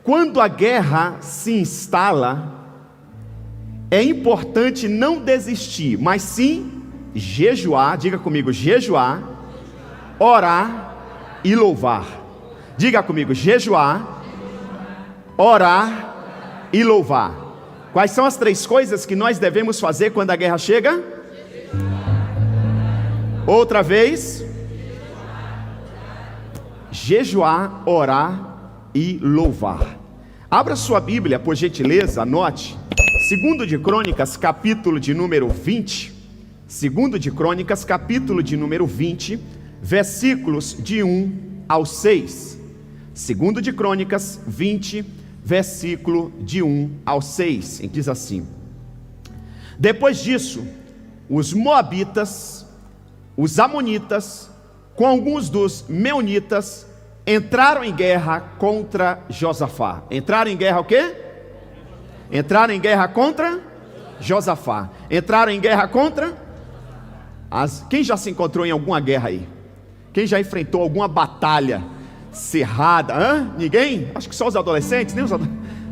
quando a guerra se instala, é importante não desistir, mas sim jejuar. Diga comigo: jejuar, orar e louvar. Diga comigo: jejuar, orar e louvar. Quais são as 3 coisas que nós devemos fazer quando a guerra chega? Outra vez: jejuar, orar e louvar. Abra sua Bíblia, por gentileza, anote. 2 de Crônicas, capítulo de número 20. 2 de Crônicas, capítulo de número 20, versículos de 1 ao 6. 2 de Crônicas 20, versículo de 1 ao 6, em que diz assim: depois disso, os moabitas, os amonitas, com alguns dos meunitas, entraram em guerra contra Josafá. Entraram em guerra o quê? Entraram em guerra contra Josafá. Entraram em guerra contra quem já se encontrou em alguma guerra aí? Quem já enfrentou alguma batalha cerrada? Ninguém? Acho que só os adolescentes, né?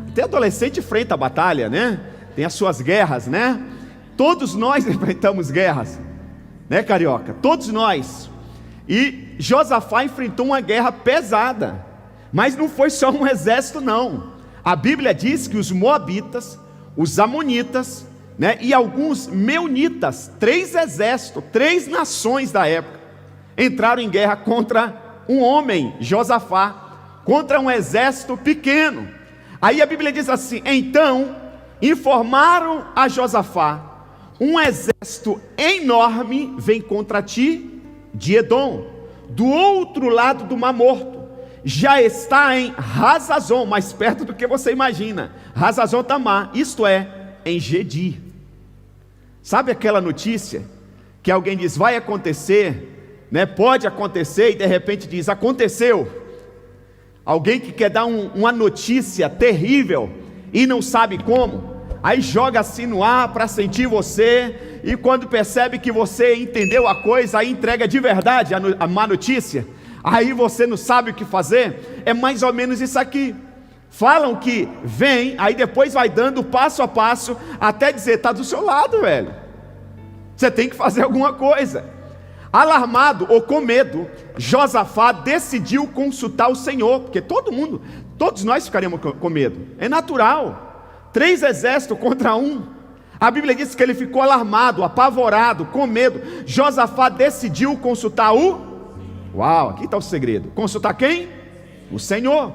Até adolescente enfrenta a batalha, né? Tem as suas guerras, né? Todos nós enfrentamos guerras, né, carioca? Todos nós. E Josafá enfrentou uma guerra pesada, mas não foi só um exército, não. A Bíblia diz que os moabitas, os amonitas, né, e alguns meunitas, 3 exércitos, 3 nações da época, entraram em guerra contra um homem, Josafá, contra um exército pequeno. Aí a Bíblia diz assim: então informaram a Josafá: um exército enorme vem contra ti de Edom, do outro lado do Mar Morto, já está em Hazazon, mais perto do que você imagina, Hazazon Tamar, isto é, em Gedi. Sabe aquela notícia que alguém diz vai acontecer, né? Pode acontecer, e de repente diz aconteceu. Alguém que quer dar uma notícia terrível e não sabe como, aí joga assim no ar para sentir você, e quando percebe que você entendeu a coisa, aí entrega de verdade a má notícia, aí você não sabe o que fazer. É mais ou menos isso aqui. Falam que vem, aí depois vai dando passo a passo, até dizer, está do seu lado, velho, você tem que fazer alguma coisa. Alarmado ou com medo, Josafá decidiu consultar o Senhor, porque todos nós ficaríamos com medo, é natural. 3 exércitos contra um. A Bíblia diz que ele ficou alarmado, apavorado, com medo. Josafá decidiu consultar Uau, aqui está o segredo. Consultar quem? O Senhor.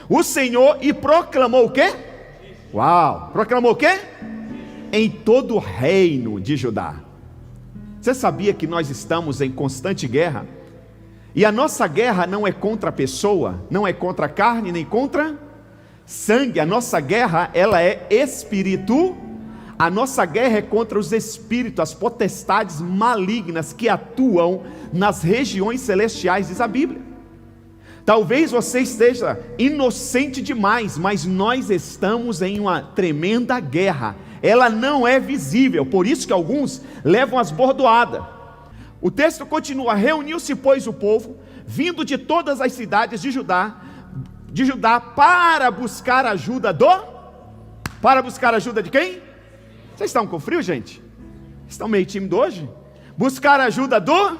O Senhor, e proclamou o quê? Uau, proclamou o quê? Em todo o reino de Judá. Você sabia que nós estamos em constante guerra? E a nossa guerra não é contra a pessoa, não é contra a carne, nem contra sangue. A nossa guerra, ela é espiritual. A nossa guerra é contra os espíritos, as potestades malignas que atuam nas regiões celestiais, diz a Bíblia. Talvez você esteja inocente demais, mas nós estamos em uma tremenda guerra. Ela não é visível, por isso que alguns levam as bordoadas. O texto continua: reuniu-se, pois, o povo, vindo de todas as cidades de Judá, para buscar ajuda de quem? Vocês estão com frio, gente? Estão meio tímidos hoje? Buscar ajuda do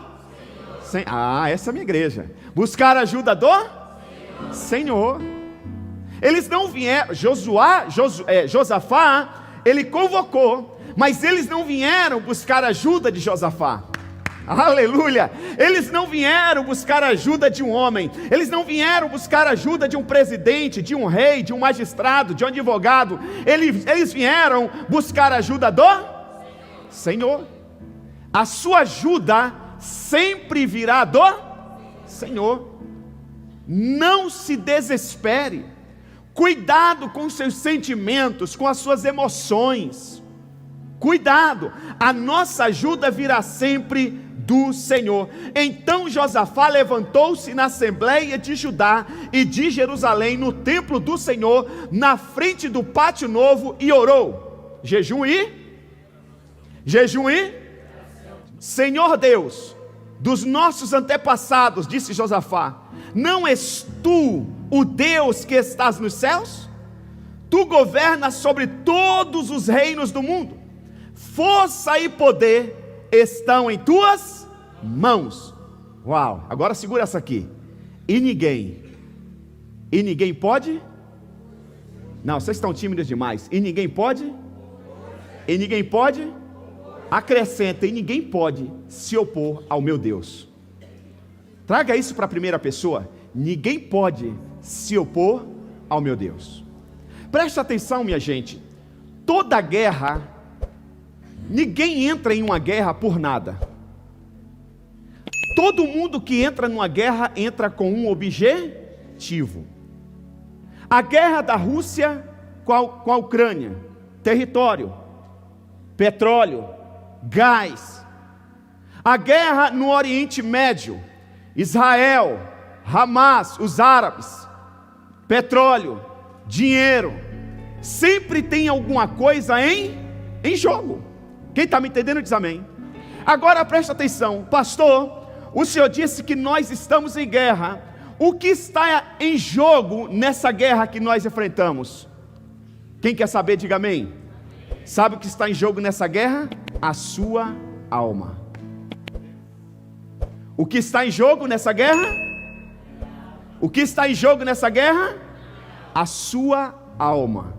Senhor. Essa é a minha igreja. Buscar ajuda do Senhor. Eles não vieram, Josafá, ele convocou, mas eles não vieram buscar ajuda de Josafá. Aleluia! Eles não vieram buscar ajuda de um homem, eles não vieram buscar ajuda de um presidente, de um rei, de um magistrado, de um advogado. Eles vieram buscar ajuda do Senhor. A sua ajuda sempre virá do Senhor. Não se desespere. Cuidado com seus sentimentos, com as suas emoções. Cuidado, a nossa ajuda virá sempre do Senhor. Então Josafá levantou-se na assembleia de Judá e de Jerusalém, no templo do Senhor, na frente do pátio novo, e orou. Jejum e Senhor Deus dos nossos antepassados, disse Josafá, não és tu o Deus que estás nos céus? Tu governas sobre todos os reinos do mundo. Força e poder estão em tuas mãos. Uau, agora segura essa aqui. E ninguém pode? Não, vocês estão tímidos demais. E ninguém pode? E ninguém pode? Acrescenta, e ninguém pode se opor ao meu Deus. Traga isso para a primeira pessoa. Ninguém pode se opor ao meu Deus. Preste atenção, minha gente. Toda guerra, ninguém entra em uma guerra por nada. Todo mundo que entra numa guerra entra com um objetivo. A guerra da Rússia com a Ucrânia, território, petróleo, gás. A guerra no Oriente Médio, Israel, Hamas, os árabes, petróleo, dinheiro. Sempre tem alguma coisa em jogo. Quem está me entendendo diz amém. Agora presta atenção, pastor, o senhor disse que nós estamos em guerra. O que está em jogo nessa guerra que nós enfrentamos? Quem quer saber, diga amém. Sabe o que está em jogo nessa guerra? A sua alma. O que está em jogo nessa guerra? O que está em jogo nessa guerra? A sua alma.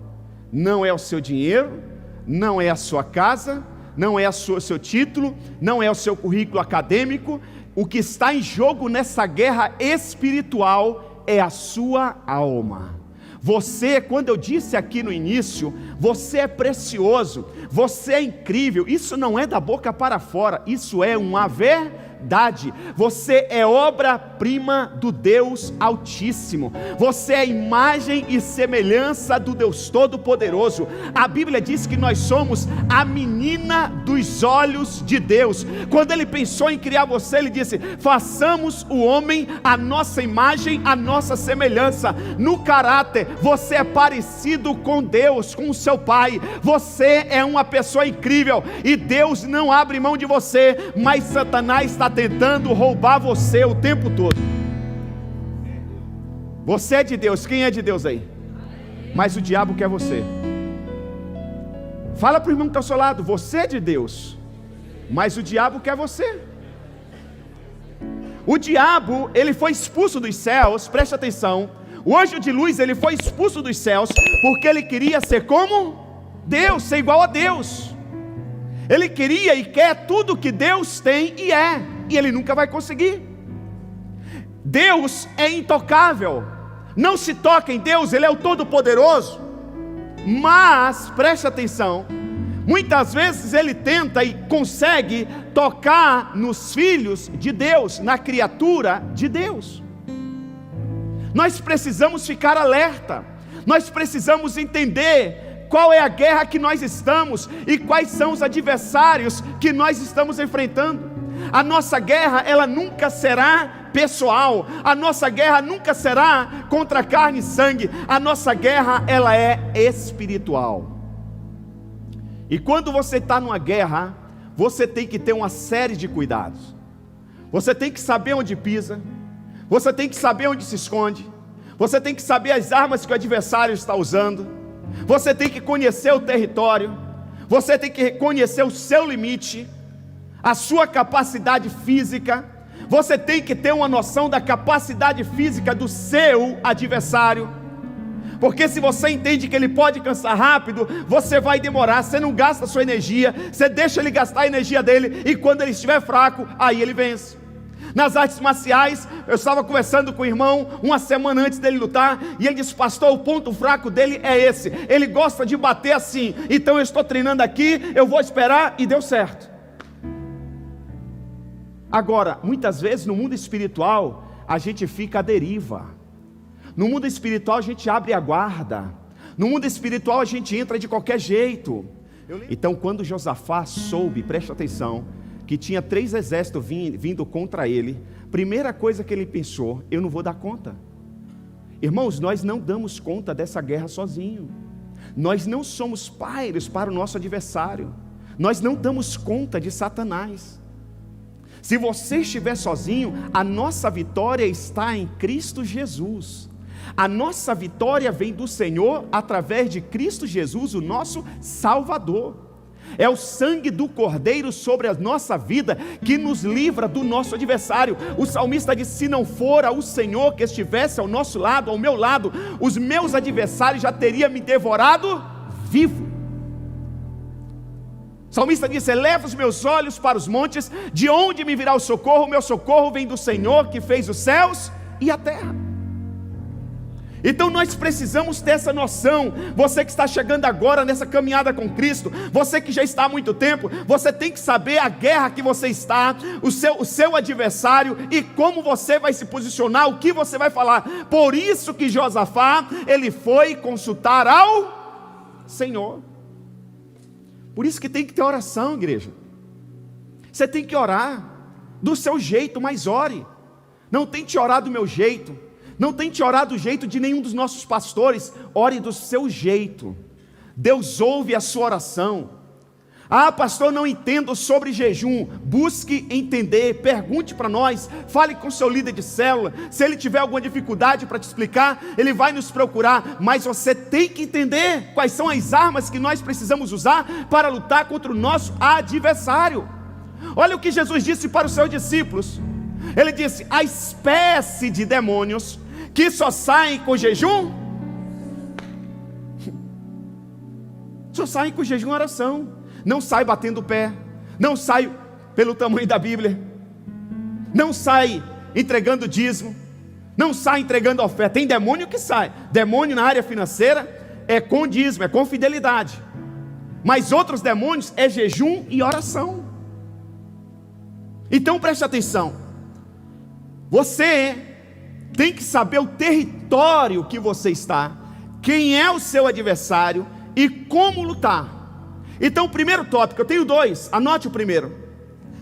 Não é o seu dinheiro, não é a sua casa, não é o seu título, não é o seu currículo acadêmico. O que está em jogo nessa guerra espiritual é a sua alma. Você, quando eu disse aqui no início, você é precioso, você é incrível. Isso não é da boca para fora, isso é uma verdade. Você é obra-prima do Deus Altíssimo. Você é imagem e semelhança do Deus Todo-Poderoso. A Bíblia diz que nós somos a menina dos olhos de Deus. Quando Ele pensou em criar você, Ele disse: façamos o homem à nossa imagem, à nossa semelhança. No caráter, você é parecido com Deus, com o seu Pai. Você é uma pessoa incrível e Deus não abre mão de você, mas Satanás está tentando roubar você o tempo todo. Você é de Deus. Quem é de Deus aí? Mas o diabo quer você. Fala para o irmão que está ao seu lado: você é de Deus, mas o diabo quer você. O diabo, ele foi expulso dos céus. Preste atenção. O anjo de luz, ele foi expulso dos céus porque ele queria ser como Deus, ser igual a Deus. Ele queria e quer tudo que Deus tem e é, e ele nunca vai conseguir. Deus é intocável, não se toca em Deus, Ele é o Todo-Poderoso. Mas, preste atenção, muitas vezes Ele tenta e consegue tocar nos filhos de Deus, na criatura de Deus. Nós precisamos ficar alerta, nós precisamos entender qual é a guerra que nós estamos e quais são os adversários que nós estamos enfrentando. A nossa guerra, ela nunca será pessoal, a nossa guerra nunca será contra carne e sangue, a nossa guerra, ela é espiritual. E quando você está numa guerra, você tem que ter uma série de cuidados. Você tem que saber onde pisa, você tem que saber onde se esconde, você tem que saber as armas que o adversário está usando, você tem que conhecer o território, você tem que conhecer o seu limite, a sua capacidade física. Você tem que ter uma noção da capacidade física do seu adversário, porque se você entende que ele pode cansar rápido, você vai demorar, você não gasta a sua energia, você deixa ele gastar a energia dele, e quando ele estiver fraco, aí ele vence. Nas artes marciais, eu estava conversando com o irmão uma semana antes dele lutar, e ele disse: pastor, o ponto fraco dele é esse, ele gosta de bater assim, então eu estou treinando aqui, eu vou esperar, e deu certo. Agora, muitas vezes no mundo espiritual, a gente fica à deriva. No mundo espiritual a gente abre a guarda, no mundo espiritual a gente entra de qualquer jeito. Então quando Josafá soube, preste atenção, que tinha 3 exércitos vindo contra ele, primeira coisa que ele pensou: eu não vou dar conta. Irmãos, nós não damos conta dessa guerra sozinho. Nós não somos páreos para o nosso adversário. Nós não damos conta de Satanás. Se você estiver sozinho, a nossa vitória está em Cristo Jesus. A nossa vitória vem do Senhor através de Cristo Jesus, o nosso Salvador. É o sangue do Cordeiro sobre a nossa vida que nos livra do nosso adversário. O salmista disse: se não fora o Senhor que estivesse ao nosso lado, ao meu lado, os meus adversários já teriam me devorado vivo. O salmista disse: eleva os meus olhos para os montes, de onde me virá o socorro? O meu socorro vem do Senhor que fez os céus e a terra. Então nós precisamos ter essa noção. Você que está chegando agora nessa caminhada com Cristo, você que já está há muito tempo, você tem que saber a guerra que você está, o seu adversário e como você vai se posicionar, o que você vai falar. Por isso que Josafá, ele foi consultar ao Senhor. Por isso que tem que ter oração, igreja. Você tem que orar do seu jeito, mas ore. Não tente orar do meu jeito, não tente orar do jeito de nenhum dos nossos pastores. Ore do seu jeito. Deus ouve a sua oração. Ah, pastor, não entendo sobre jejum. Busque entender, pergunte para nós, fale com seu líder de célula. Se ele tiver alguma dificuldade para te explicar, ele vai nos procurar. Mas você tem que entender quais são as armas que nós precisamos usar para lutar contra o nosso adversário. Olha o que Jesus disse para os seus discípulos. Ele disse: a espécie de demônios que só saem com jejum, só saem com jejum e oração. Não sai batendo o pé, não sai pelo tamanho da Bíblia, não sai entregando dízimo, não sai entregando oferta. Tem demônio que sai. Demônio na área financeira é com dízimo, é com fidelidade. Mas outros demônios é jejum e oração. Então preste atenção. Você tem que saber o território que você está, quem é o seu adversário e como lutar. Então, o primeiro tópico, eu tenho dois, anote o primeiro.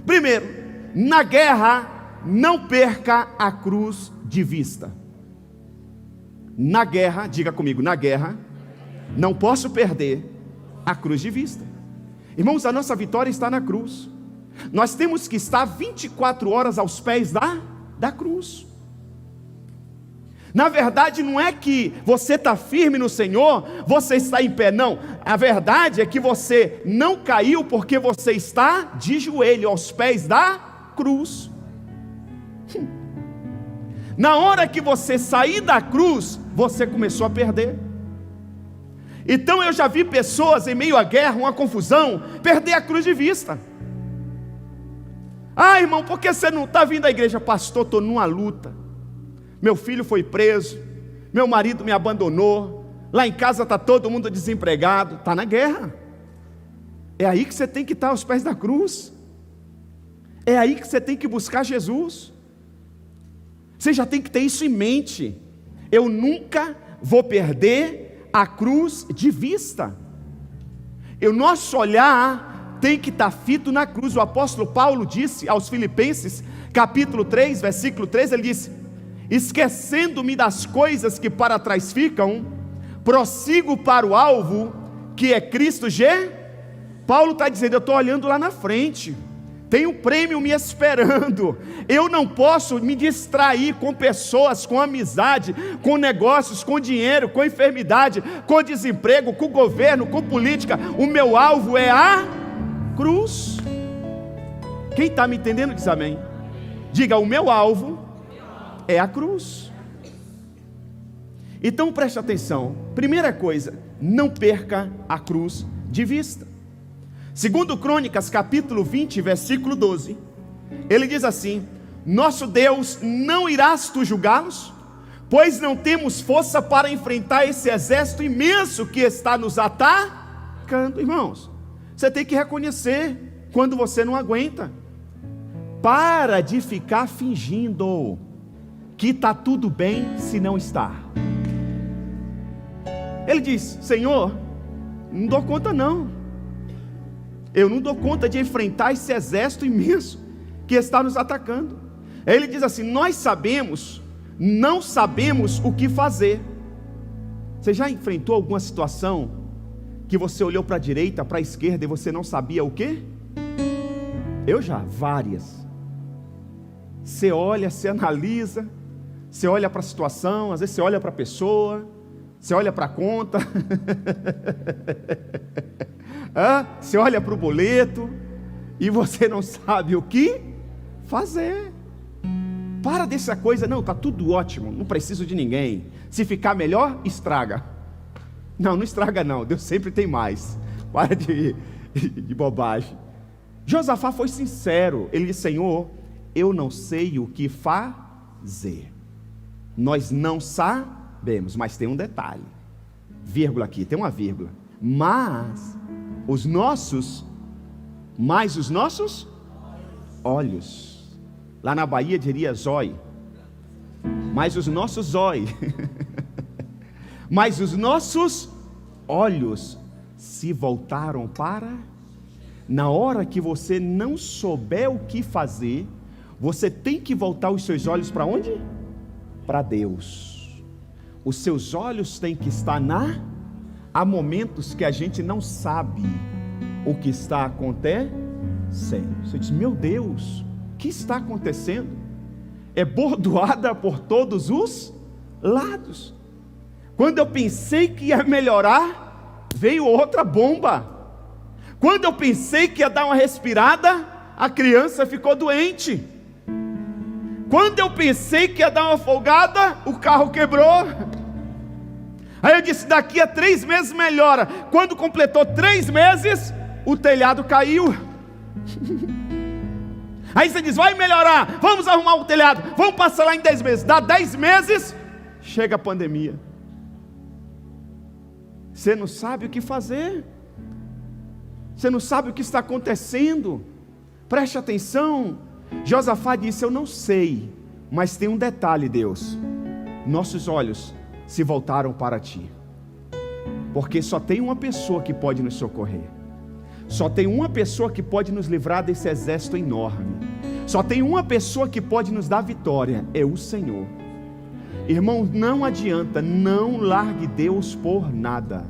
Primeiro, na guerra, não perca a cruz de vista. Na guerra, diga comigo, na guerra, não posso perder a cruz de vista. Irmãos, a nossa vitória está na cruz. Nós temos que estar 24 horas aos pés da cruz. Na verdade, não é que você está firme no Senhor, você está em pé, não. A verdade é que você não caiu porque você está de joelho aos pés da cruz. Na hora que você sair da cruz, você começou a perder. Então eu já vi pessoas em meio à guerra, uma confusão, perder a cruz de vista. Ah, irmão, por que você não está vindo à igreja? Pastor, estou numa luta. Meu filho foi preso, meu marido me abandonou, lá em casa está todo mundo desempregado. Está na guerra. É aí que você tem que estar aos pés da cruz. É aí que você tem que buscar Jesus. Você já tem que ter isso em mente. Eu nunca vou perder a cruz de vista. O nosso olhar tem que estar fito na cruz. O apóstolo Paulo disse aos Filipenses, capítulo 3, versículo 3, ele disse: esquecendo-me das coisas que para trás ficam, prossigo para o alvo, que é Cristo Jesus. Paulo está dizendo: eu estou olhando lá na frente, tem um prêmio me esperando. Eu não posso me distrair com pessoas, com amizade, com negócios, com dinheiro, com enfermidade, com desemprego, com governo, com política. O meu alvo é a cruz. Quem está me entendendo diz amém. Diga: o meu alvo é a cruz. Então preste atenção. Primeira coisa, não perca a cruz de vista. Segundo Crônicas, capítulo 20, versículo 12, ele diz assim: nosso Deus, não irás tu julgá-los? Pois não temos força para enfrentar esse exército imenso que está nos atacando. Irmãos, você tem que reconhecer quando você não aguenta. Para de ficar fingindo que está tudo bem se não está. Ele diz: Senhor, não dou conta não. Eu não dou conta de enfrentar esse exército imenso que está nos atacando. Aí ele diz assim: nós sabemos, não sabemos o que fazer. Você já enfrentou alguma situação que você olhou para a direita, para a esquerda e você não sabia o quê? Eu já, várias. Você olha, você analisa, Você olha para a situação, às vezes você olha para a pessoa, você olha para a conta, você olha para o boleto, e você não sabe o que fazer. Para dessa coisa, não, está tudo ótimo, não preciso de ninguém. Se ficar melhor, estraga. Não estraga não, Deus sempre tem mais. Para de bobagem. Josafá foi sincero, ele disse: Senhor, eu não sei o que fazer. Nós não sabemos, mas tem um detalhe, vírgula aqui, tem uma vírgula. Mas os nossos olhos, lá na Bahia diria zói, mas os nossos zói, mas os nossos olhos se voltaram para. Na hora que você não souber o que fazer, você tem que voltar os seus olhos para onde? Para Deus. Os seus olhos têm que estar há momentos que a gente não sabe o que está acontecendo. Você diz: meu Deus, o que está acontecendo? É bordoada por todos os lados. Quando eu pensei que ia melhorar, veio outra bomba. Quando eu pensei que ia dar uma respirada, a criança ficou doente. Quando eu pensei que ia dar uma folgada, o carro quebrou. Aí eu disse: daqui a 3 meses melhora. Quando completou 3 meses, o telhado caiu. Aí você diz: vai melhorar, vamos arrumar o telhado, vamos passar lá em 10 meses. Dá 10 meses, chega a pandemia. Você não sabe o que fazer. Você não sabe o que está acontecendo. Preste atenção. Josafá disse: eu não sei, mas tem um detalhe, Deus. Nossos olhos se voltaram para ti, porque só tem uma pessoa que pode nos socorrer. Só tem uma pessoa que pode nos livrar desse exército enorme. Só tem uma pessoa que pode nos dar vitória, é o Senhor. Irmão, não adianta, não largue Deus por nada.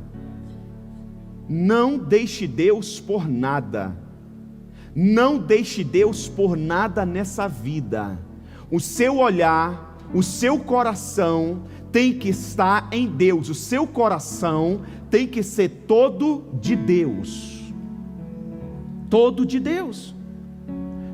Não deixe Deus por nada. Não deixe Deus por nada nessa vida. O seu olhar, o seu coração tem que estar em Deus. O seu coração tem que ser todo de Deus. Todo de Deus.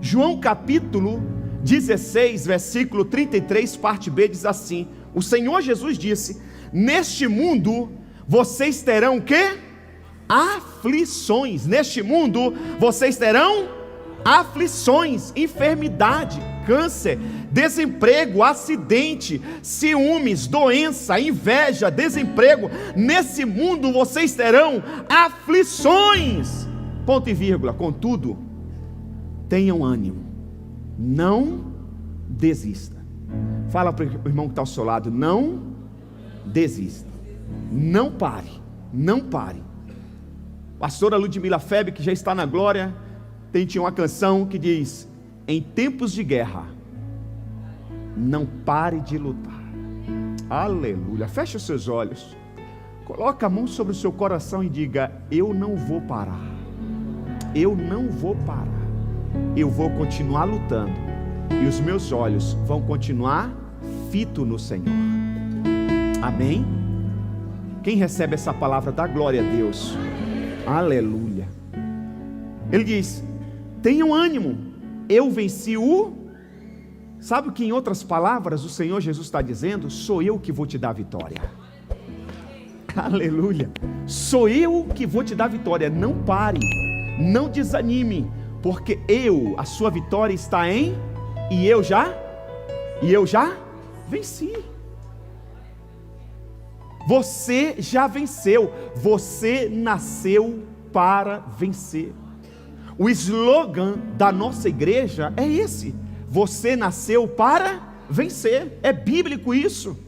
João capítulo 16, versículo 33, parte B, diz assim: o Senhor Jesus disse: neste mundo vocês terão o quê? Aflições. Neste mundo vocês terão aflições, enfermidade, câncer, desemprego, acidente, ciúmes, doença, inveja, desemprego. Nesse mundo vocês terão aflições. Ponto e vírgula. Contudo, tenham ânimo, não desista. Fala para o irmão que está ao seu lado: não desista, não pare, não pare. Pastora Ludmila Febe, que já está na glória, tinha uma canção que diz: em tempos de guerra, não pare de lutar. Aleluia. Feche os seus olhos, coloca a mão sobre o seu coração e diga: eu não vou parar, eu não vou parar, eu vou continuar lutando, e os meus olhos vão continuar fitos no Senhor. Amém? Quem recebe essa palavra, dá glória a Deus. Aleluia. Ele diz: tenham ânimo, eu venci o... Sabe o que em outras palavras o Senhor Jesus está dizendo? Sou eu que vou te dar a vitória. Aleluia. Sou eu que vou te dar a vitória. Não pare, não desanime, porque a sua vitória está em... E eu já venci. Você já venceu. Você nasceu para vencer. O slogan da nossa igreja é esse: você nasceu para vencer. É bíblico isso.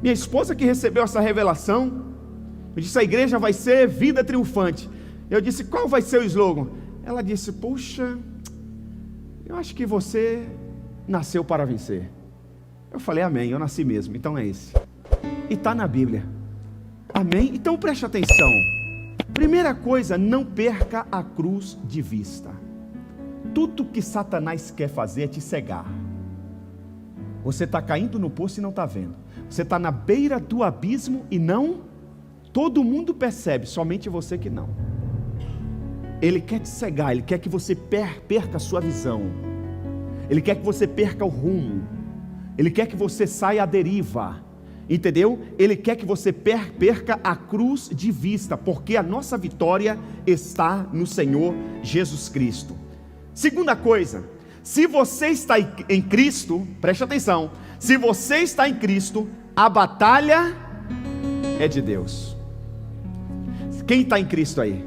Minha esposa que recebeu essa revelação, eu disse: a igreja vai ser vida triunfante. Eu disse: qual vai ser o slogan? Ela disse: puxa, eu acho que você nasceu para vencer. Eu falei: amém, eu nasci mesmo, então é esse. E está na Bíblia. Amém? Então preste atenção. Primeira coisa, não perca a cruz de vista. Tudo que Satanás quer fazer é te cegar. Você está caindo no poço e não está vendo. Você está na beira do abismo e não. Todo mundo percebe, somente você que não. Ele quer te cegar, ele quer que você perca a sua visão. Ele quer que você perca o rumo. Ele quer que você saia à deriva. Entendeu? Ele quer que você perca a cruz de vista, porque a nossa vitória está no Senhor Jesus Cristo. Segunda coisa, se você está em Cristo, preste atenção, se você está em Cristo, a batalha é de Deus. Quem está em Cristo aí?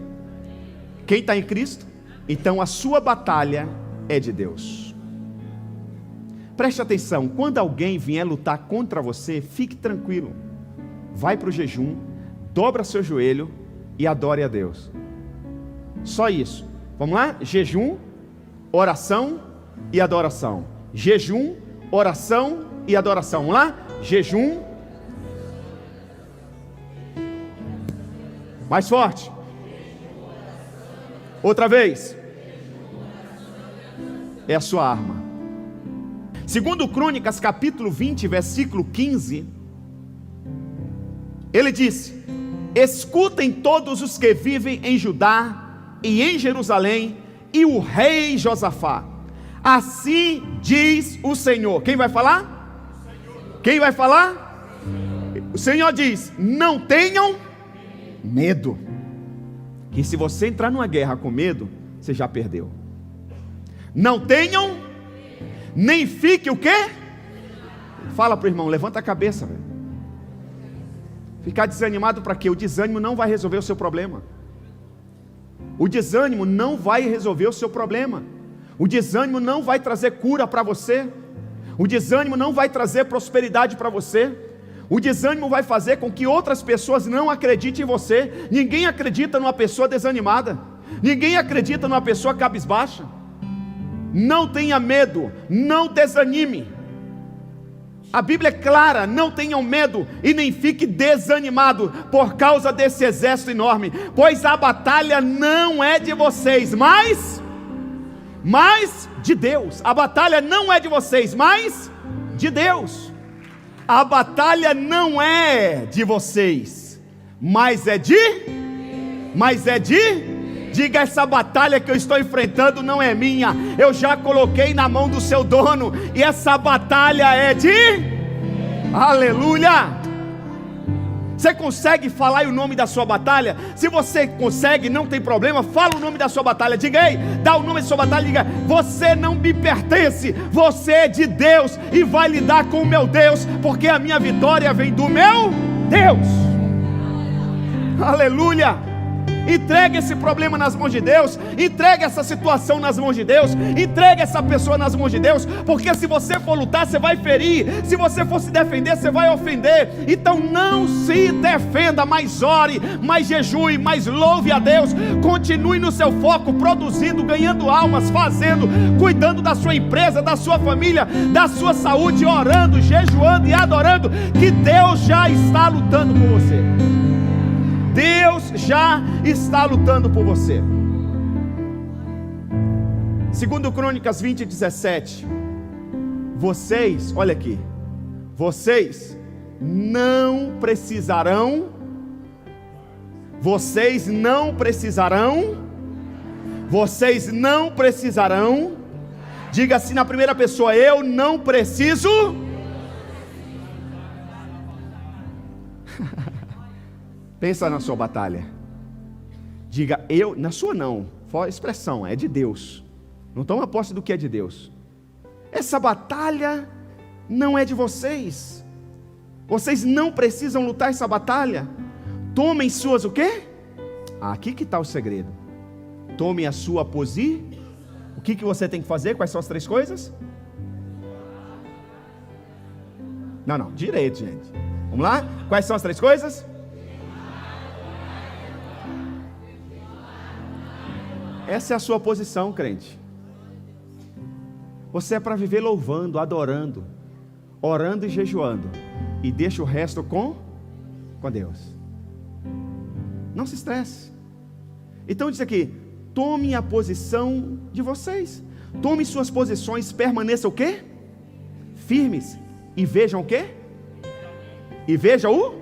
Quem está em Cristo? Então a sua batalha é de Deus. Preste atenção, quando alguém vier lutar contra você, fique tranquilo. Vai para o jejum, dobra seu joelho e adore a Deus. Só isso. Vamos lá? Jejum, oração e adoração. Jejum, oração e adoração. Vamos lá? Jejum. Mais forte. Outra vez. É a sua arma. Segundo Crônicas, capítulo 20, versículo 15, ele disse: escutem todos os que vivem em Judá e em Jerusalém, e o rei Josafá, assim diz o Senhor. Quem vai falar? Quem vai falar? O Senhor diz: não tenham medo. Que se você entrar numa guerra com medo, você já perdeu. Não tenham, nem fique o quê? Fala para o irmão, levanta a cabeça, velho. Ficar desanimado para quê? O desânimo não vai resolver o seu problema. O desânimo não vai resolver o seu problema. O desânimo não vai trazer cura para você. O desânimo não vai trazer prosperidade para você. O desânimo vai fazer com que outras pessoas não acreditem em você. Ninguém acredita numa pessoa desanimada. Ninguém acredita numa pessoa cabisbaixa. Não tenha medo, não desanime. A Bíblia é clara: não tenham medo e nem fique desanimado por causa desse exército enorme, pois a batalha não é de vocês, mas de Deus. A batalha não é de vocês, mas de Deus. A batalha não é de vocês, mas é de. Diga: essa batalha que eu estou enfrentando não é minha, eu já coloquei na mão do seu dono, e essa batalha é de. Aleluia! Você consegue falar o nome da sua batalha? Se você consegue, não tem problema, fala o nome da sua batalha. Diga aí, dá o nome da sua batalha. Diga: você não me pertence, você é de Deus, e vai lidar com o meu Deus, porque a minha vitória vem do meu Deus. Aleluia! Entregue esse problema nas mãos de Deus, entregue essa situação nas mãos de Deus, entregue essa pessoa nas mãos de Deus, porque se você for lutar, você vai ferir, se você for se defender, você vai ofender. Então não se defenda, mas ore, mais jejue, mais louve a Deus, continue no seu foco, produzindo, ganhando almas, fazendo, cuidando da sua empresa, da sua família, da sua saúde, orando, jejuando e adorando, que Deus já está lutando por você. Deus já está lutando por você. Segundo Crônicas 20, 17, vocês, olha aqui, vocês não precisarão, diga assim na primeira pessoa: eu não preciso. Pensa na sua batalha. Diga: eu, na sua não, expressão, é de Deus. Não toma posse do que é de Deus. Essa batalha não é de vocês. Vocês não precisam lutar essa batalha. Tomem suas o quê? Aqui que está o segredo. Tome a sua posição. O que você tem que fazer? Quais são as três coisas? Não, direito, gente. Vamos lá? Quais são as três coisas? Essa é a sua posição, crente. Você é para viver louvando, adorando, orando e jejuando, e deixa o resto com Deus. Não se estresse. Então diz aqui: tome a posição de vocês. Tome suas posições, permaneça o quê? Firmes, e vejam o quê? E vejam o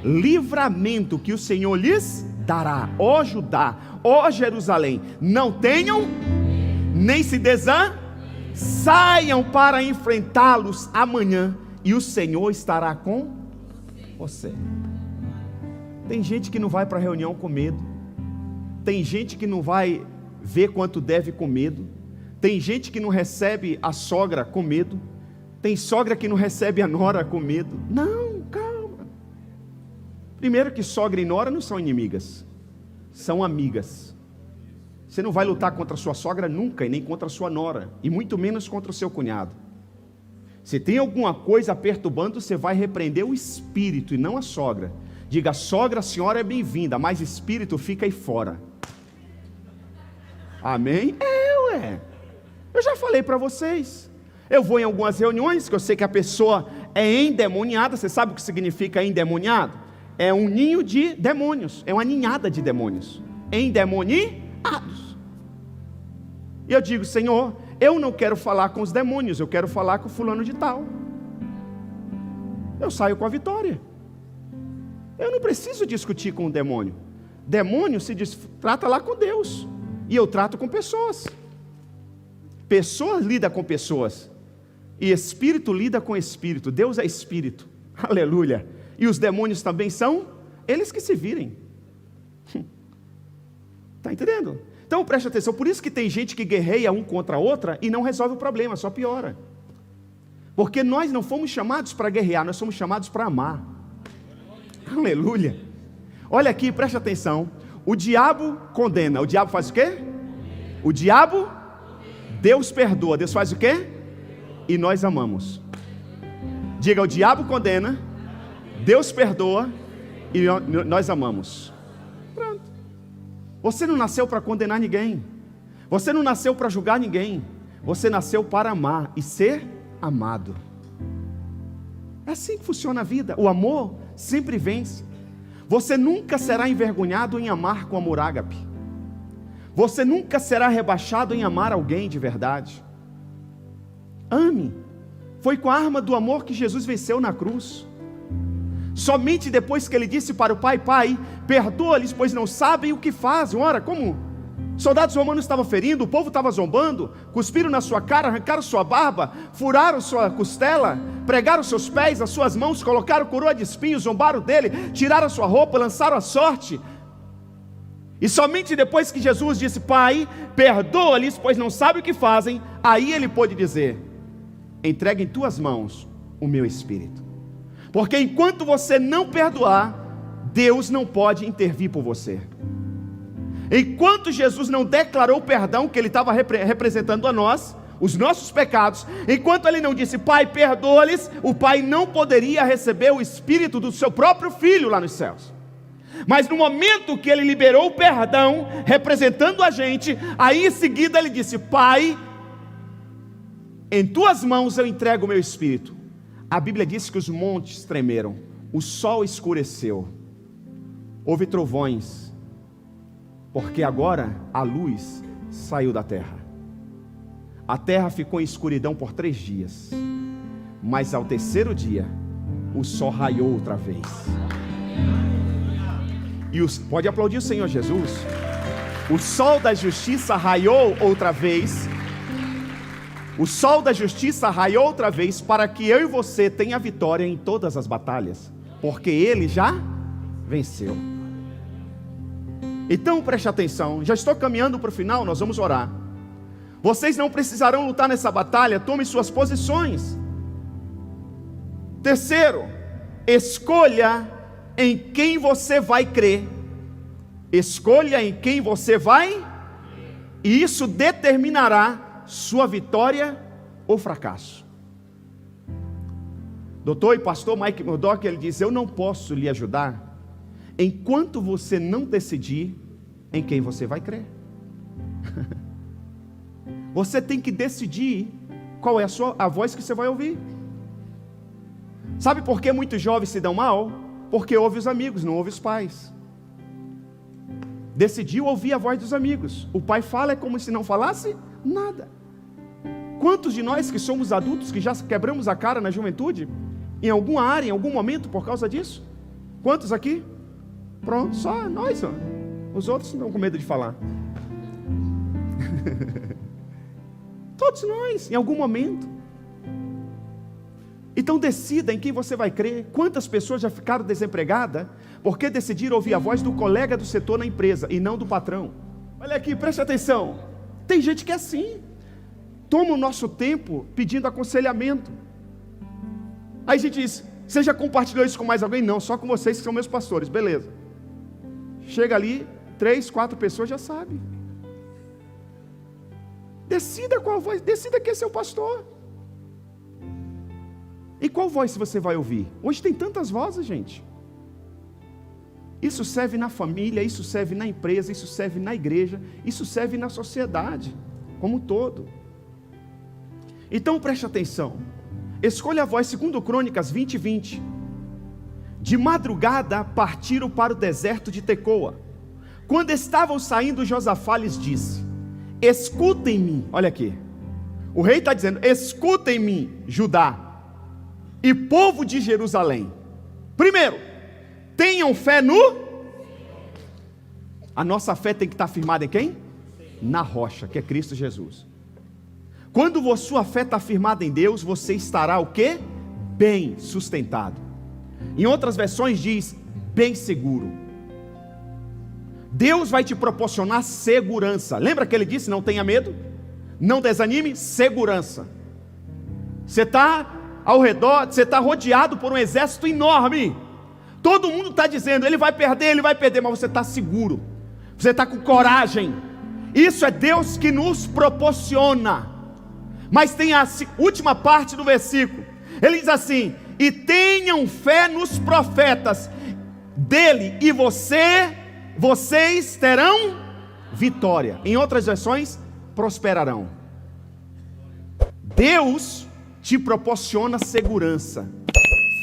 livramento que o Senhor lhes dará. Ó Judá, ó Jerusalém, não tenham, nem se saiam para enfrentá-los amanhã, e o Senhor estará com você. Tem gente que não vai para a reunião com medo. Tem gente que não vai ver quanto deve com medo. Tem gente que não recebe a sogra com medo. Tem sogra que não recebe a nora com medo. Não, calma. Primeiro que sogra e nora não são inimigas, são amigas. Você não vai lutar contra a sua sogra nunca, e nem contra a sua nora, e muito menos contra o seu cunhado. Se tem alguma coisa perturbando, você vai repreender o espírito e não a sogra. Diga: sogra, a senhora é bem-vinda, mas espírito fica aí fora. Amém? Eu já falei para vocês. Eu vou em algumas reuniões que eu sei que a pessoa é endemoniada. Você sabe o que significa endemoniado? É um ninho de demônios, é uma ninhada de demônios endemoniados. E eu digo: Senhor, eu não quero falar com os demônios, eu quero falar com fulano de tal. Eu saio com a vitória. Eu não preciso discutir com o demônio. Demônio se trata lá com Deus, e eu trato com pessoas. Pessoas lidam com pessoas, e espírito lida com espírito. Deus é espírito, aleluia. E os demônios também são eles que se virem. Está entendendo? Então preste atenção. Por isso que tem gente que guerreia um contra a outra e não resolve o problema, só piora. Porque nós não fomos chamados para guerrear, nós somos chamados para amar. Aleluia. Olha aqui, preste atenção. O diabo condena, o diabo faz o quê? O diabo, Deus perdoa, Deus faz o quê? E nós amamos. Diga: o diabo condena, Deus perdoa e nós amamos. Pronto. Você não nasceu para condenar ninguém. Você não nasceu para julgar ninguém. Você nasceu para amar e ser amado. É assim que funciona a vida. O amor sempre vence. Você nunca será envergonhado em amar com amor ágape. Você nunca será rebaixado em amar alguém de verdade. Ame. Foi com a arma do amor que Jesus venceu na cruz. Somente depois que ele disse para o Pai: Pai, perdoa-lhes, pois não sabem o que fazem. Ora, como? Soldados romanos estavam ferindo, o povo estava zombando, cuspiram na sua cara, arrancaram sua barba, furaram sua costela, pregaram seus pés, as suas mãos, colocaram coroa de espinhos, zombaram dele, tiraram a sua roupa, lançaram a sorte. E somente depois que Jesus disse: Pai, perdoa-lhes, pois não sabem o que fazem, aí ele pôde dizer: entregue em tuas mãos o meu espírito. Porque enquanto você não perdoar, Deus não pode intervir por você. Enquanto Jesus não declarou o perdão que ele estava representando a nós, os nossos pecados, enquanto ele não disse: Pai, perdoa-lhes, o Pai não poderia receber o espírito do seu próprio filho lá nos céus. Mas no momento que ele liberou o perdão, representando a gente, aí em seguida ele disse: Pai, em tuas mãos eu entrego o meu espírito. A Bíblia diz que os montes tremeram, o sol escureceu, houve trovões, porque agora a luz saiu da terra. A terra ficou em escuridão por 3 dias, mas ao terceiro dia o sol raiou outra vez. Pode aplaudir o Senhor Jesus. O sol da justiça raiou outra vez. O sol da justiça raiou outra vez, para que eu e você tenha vitória em todas as batalhas, porque ele já venceu. Então preste atenção, já estou caminhando para o final, nós vamos orar. Vocês não precisarão lutar nessa batalha, tome suas posições. Terceiro, escolha em quem você vai crer. Escolha em quem você vai, e isso determinará sua vitória ou fracasso. Doutor e pastor Mike Murdock, ele diz: eu não posso lhe ajudar enquanto você não decidir em quem você vai crer. Você tem que decidir qual é a voz que você vai ouvir. Sabe por que muitos jovens se dão mal? Porque ouve os amigos, não ouve os pais. Decidiu ouvir a voz dos amigos. O pai fala, é como se não falasse nada. Quantos de nós que somos adultos, que já quebramos a cara na juventude, em alguma área, em algum momento, por causa disso? Quantos aqui? Pronto, só nós, ó. Os outros não estão com medo de falar. Todos nós, em algum momento. Então decida em quem você vai crer. Quantas pessoas já ficaram desempregadas porque decidiram ouvir a voz do colega do setor na empresa e não do patrão? Olha aqui, preste atenção. Tem gente que é assim. Toma o nosso tempo pedindo aconselhamento. Aí a gente diz: você já compartilhou isso com mais alguém? Não, só com vocês que são meus pastores. Beleza. Chega ali, 3, 4 pessoas já sabem. Decida qual voz, decida quem é seu pastor. E qual voz você vai ouvir? Hoje tem tantas vozes, gente. Isso serve na família, isso serve na empresa, isso serve na igreja, isso serve na sociedade como um todo. Então preste atenção. Escolha a voz, segundo Crônicas 20:20. De madrugada partiram para o deserto de Tecoa. Quando estavam saindo, Josafá lhes disse: escutem-me. Olha aqui, o rei está dizendo: escutem-me, Judá e povo de Jerusalém. Primeiro, tenham fé no... A nossa fé tem que estar firmada em quem? Na rocha, que é Cristo Jesus. Quando a sua fé está firmada em Deus, você estará o quê? Bem sustentado. Em outras versões diz, bem seguro. Deus vai te proporcionar segurança. Lembra que ele disse, não tenha medo? Não desanime, segurança. Você está ao redor, você está rodeado por um exército enorme. Todo mundo está dizendo, ele vai perder, mas você está seguro. Você está com coragem. Isso é Deus que nos proporciona. Mas tem a última parte do versículo. Ele diz assim: e tenham fé nos profetas dele, e vocês terão vitória. Em outras versões, prosperarão. Deus te proporciona segurança,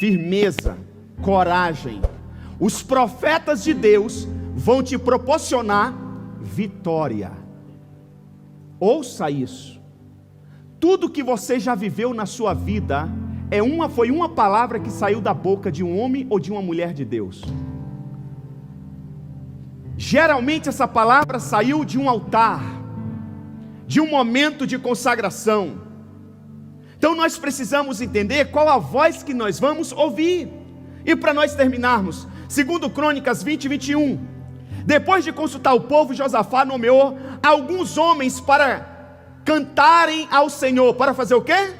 firmeza, coragem. Os profetas de Deus vão te proporcionar vitória. Ouça isso. Tudo que você já viveu na sua vida foi uma palavra que saiu da boca de um homem ou de uma mulher de Deus. Geralmente essa palavra saiu de um altar, de um momento de consagração. Então nós precisamos entender qual a voz que nós vamos ouvir. E para nós terminarmos, segundo Crônicas 20:21, depois de consultar o povo, Josafá nomeou alguns homens para cantarem ao Senhor. Para fazer o quê?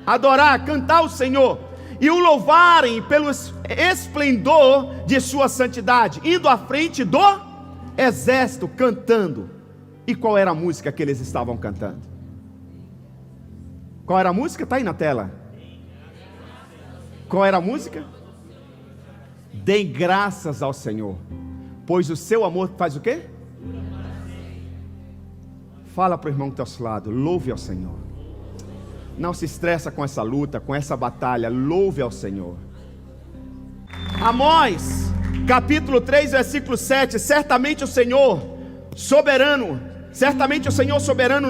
Adorar, cantar ao Senhor e o louvarem pelo esplendor de sua santidade, indo à frente do exército, cantando. E qual era a música que eles estavam cantando? Qual era a música? Está aí na tela. Qual era a música? Deem graças ao Senhor, pois o seu amor faz o quê? Fala para o irmão que está ao seu lado, louve ao Senhor. Não se estressa com essa luta, com essa batalha, louve ao Senhor. Amós, capítulo 3, versículo 7, certamente o Senhor soberano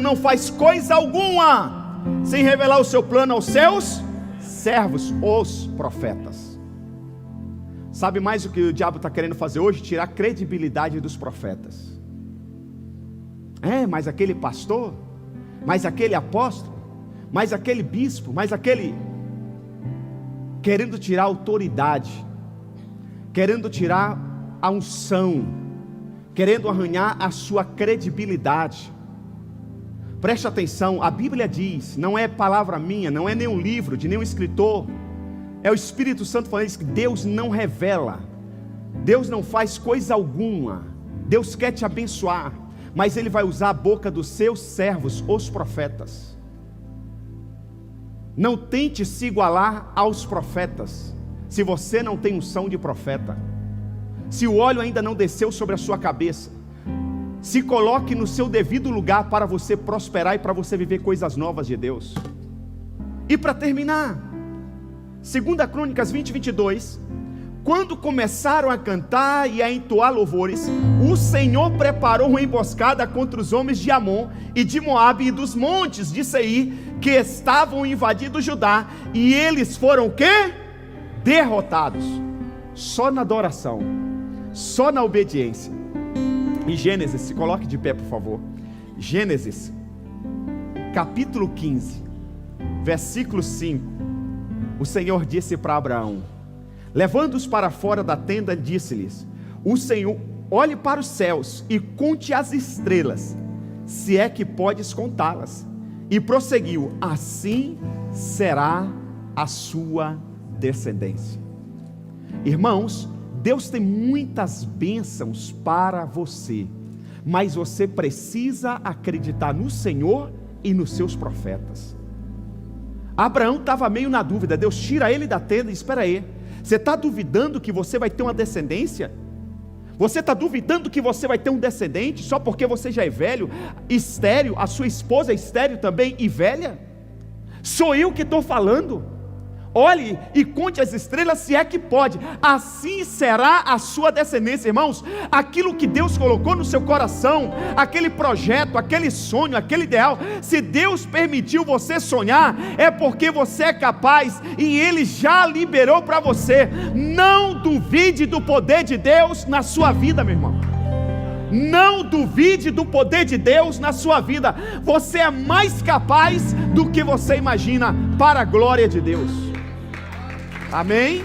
não faz coisa alguma sem revelar o seu plano aos seus servos, os profetas. Sabe mais o que o diabo está querendo fazer hoje? Tirar a credibilidade dos profetas. Mas aquele pastor, mas aquele apóstolo, mas aquele bispo, mas aquele... Querendo tirar a autoridade, querendo tirar a unção, querendo arranhar a sua credibilidade. Preste atenção, a Bíblia diz, não é palavra minha, não é nenhum livro de nenhum escritor, é o Espírito Santo falando isso, que Deus não revela, Deus não faz coisa alguma. Deus quer te abençoar, mas Ele vai usar a boca dos seus servos, os profetas. Não tente se igualar aos profetas, se você não tem unção de profeta, se o óleo ainda não desceu sobre a sua cabeça. Se coloque no seu devido lugar para você prosperar e para você viver coisas novas de Deus. E para terminar, 2 Crônicas 20:22, quando começaram a cantar e a entoar louvores, o Senhor preparou uma emboscada contra os homens de Amon e de Moabe e dos montes de Seir, que estavam invadindo Judá, e eles foram o quê? Derrotados. Só na adoração, só na obediência. Em Gênesis, se coloque de pé por favor. Gênesis, capítulo 15, versículo 5. O Senhor disse para Abraão: levando-os para fora da tenda, disse-lhes: o Senhor, olhe para os céus e conte as estrelas, se é que podes contá-las. E prosseguiu: assim será a sua descendência. Irmãos, Deus tem muitas bênçãos para você, mas você precisa acreditar no Senhor e nos seus profetas. Abraão estava meio na dúvida. Deus tira ele da tenda e espera aí. Você está duvidando que você vai ter uma descendência? Você está duvidando que você vai ter um descendente só porque você já é velho, estéril, a sua esposa é estéril também e velha? Sou eu que estou falando. Olhe e conte as estrelas, se é que pode. Assim será a sua descendência. Irmãos, aquilo que Deus colocou no seu coração, aquele projeto, aquele sonho, aquele ideal, se Deus permitiu você sonhar, é porque você é capaz e Ele já liberou para você. Não duvide do poder de Deus na sua vida, meu irmão. Não duvide do poder de Deus na sua vida. Você é mais capaz do que você imagina, para a glória de Deus. Amém?